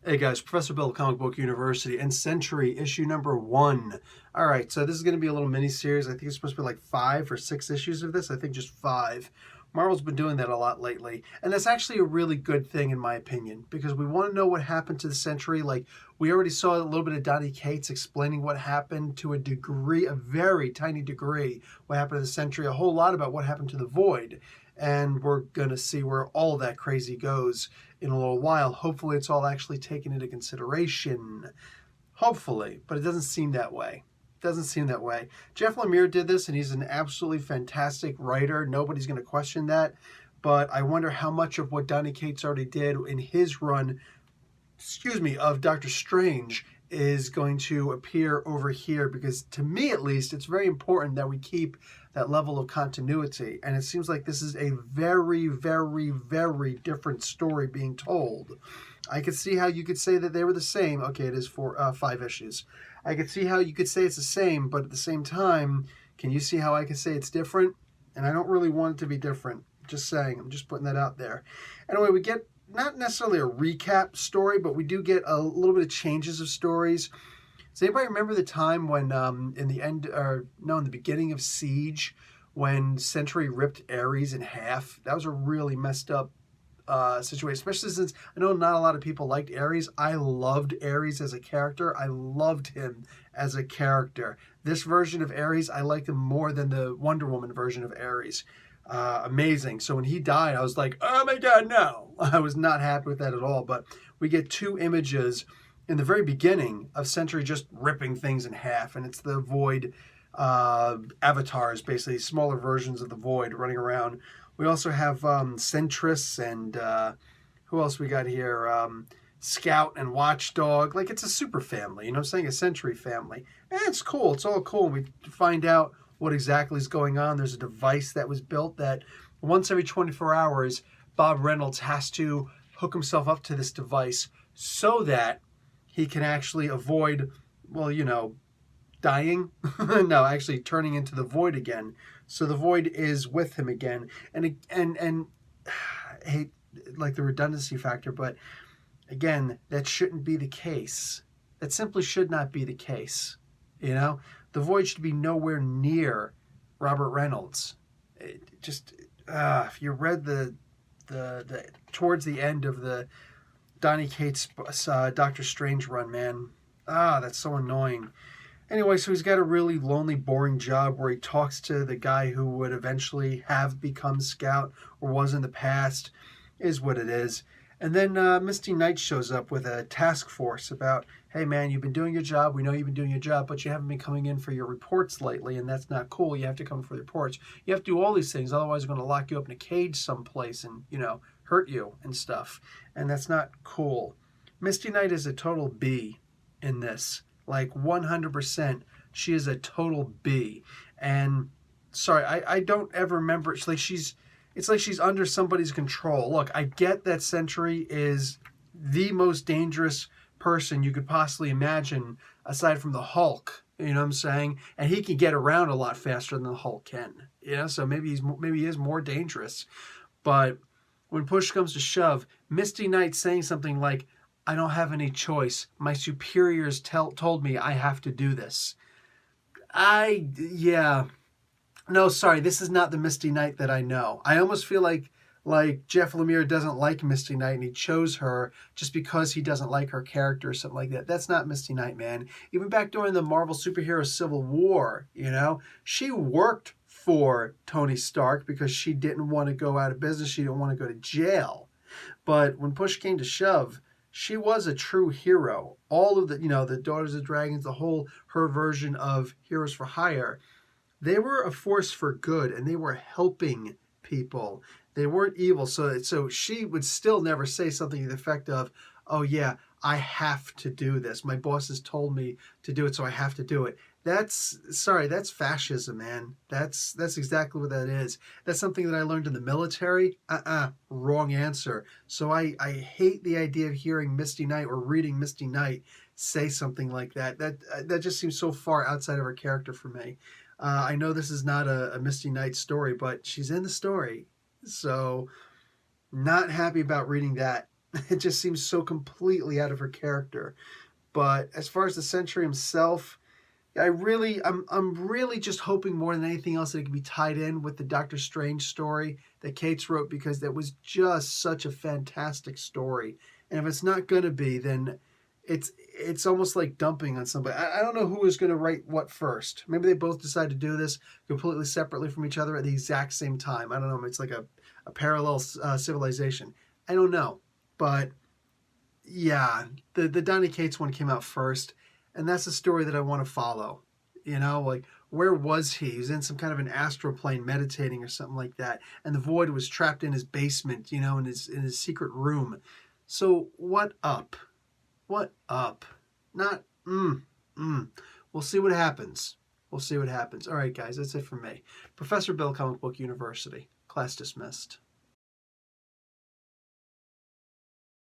Hey guys, Professor Bill of Comic Book University and Sentry issue number 1. All right, so this is going to be a little mini series. I think it's supposed to be like 5 or 6 issues of this. I think just 5. Marvel's been doing that a lot lately, and that's actually a really good thing in my opinion, because we want to know what happened to the Sentry. Like, we already saw a little bit of Donny Cates explaining what happened to a degree, a very tiny degree, what happened to the Sentry, a whole lot about what happened to the Void. And we're going to see where all that crazy goes in a little while. Hopefully it's all actually taken into consideration. Hopefully, but it doesn't seem that way. Doesn't seem that way. Jeff Lemire did this, and he's an absolutely fantastic writer. Nobody's going to question that. But I wonder how much of what Donny Cates already did in his run, of Doctor Strange is going to appear over here, because to me at least it's very important that we keep that level of continuity, and it seems like this is a very, very, very different story being told. I could see how you could say that they were the same. Okay, it is 5 issues. I could see how you could say it's the same, but at the same time, can you see how I could say it's different? And I don't really want it to be different. Just saying, I'm just putting that out there. Anyway, we get not necessarily a recap story, but we do get a little bit of changes of stories. Does anybody remember the time when, in the beginning of Siege, when Sentry ripped Ares in half? That was a really messed up situation, especially since I know not a lot of people liked Ares. I loved Ares as a character. I loved him as a character. This version of Ares, I liked him more than the Wonder Woman version of Ares. Amazing. So when he died, I was like, oh my God, no. I was not happy with that at all. But we get 2 images in the very beginning of Sentry just ripping things in half, and it's the Void avatars, basically smaller versions of the Void running around. We also have Sentress and who else we got here? Scout and Watchdog. Like, it's a super family, you know what I'm saying? A Sentry family. And it's cool. It's all cool. We find out what exactly is going on. There's a device that was built that once every 24 hours, Bob Reynolds has to hook himself up to this device so that he can actually avoid, well, dying. No, actually turning into the Void again. So the Void is with him again. And I hate like the redundancy factor, but again, that shouldn't be the case. That simply should not be the case. The Void should be nowhere near Robert Reynolds. If you read the towards the end of the Donny Cates Doctor Strange run, man, that's so annoying. Anyway, so he's got a really lonely, boring job where he talks to the guy who would eventually have become Scout, or was in the past, is what it is. And then Misty Knight shows up with a task force about, hey man, you've been doing your job, we know you've been doing your job, but you haven't been coming in for your reports lately, and that's not cool. You have to come for the reports. You have to do all these things, otherwise they're going to lock you up in a cage someplace and, hurt you and stuff. And that's not cool. Misty Knight is a total B in this. Like 100%, she is a total B. And sorry, I don't ever remember. It's like she's under somebody's control. Look, I get that Sentry is the most dangerous person you could possibly imagine, aside from the Hulk. You know what I'm saying? And he can get around a lot faster than the Hulk can. So maybe he is more dangerous. But when push comes to shove, Misty Knight saying something like, I don't have any choice. My superiors told me I have to do this. No, sorry, this is not the Misty Knight that I know. I almost feel like Jeff Lemire doesn't like Misty Knight and he chose her just because he doesn't like her character or something like that. That's not Misty Knight, man. Even back during the Marvel superhero Civil War, she worked for Tony Stark because she didn't want to go out of business. She didn't want to go to jail. But when push came to shove, she was a true hero. All of the, the Daughters of Dragons, her version of Heroes for Hire, they were a force for good, and they were helping people. They weren't evil. So she would still never say something to the effect of, oh yeah, I have to do this. My boss has told me to do it, so I have to do it. That's fascism, man. That's exactly what that is. That's something that I learned in the military. Wrong answer. So I hate the idea of hearing Misty Knight or reading Misty Knight say something like that. That just seems so far outside of her character for me. I know this is not a Misty Knight story, but she's in the story. So not happy about reading that. It just seems so completely out of her character. But as far as the Sentry himself, I'm really just hoping more than anything else that it can be tied in with the Doctor Strange story that Cates wrote, because that was just such a fantastic story. And if it's not going to be, then it's almost like dumping on somebody. I don't know who is going to write what first. Maybe they both decide to do this completely separately from each other at the exact same time. I don't know. It's like a parallel civilization. I don't know. But yeah, the Donny Cates one came out first, and that's the story that I want to follow. You know, like, where was he? He was in some kind of an astral plane meditating or something like that, and the Void was trapped in his basement, you know, in his secret room. So what up? What up? Not We'll see what happens. We'll see what happens. All right, guys, that's it from me. Professor Bill, Comic Book University. Class dismissed.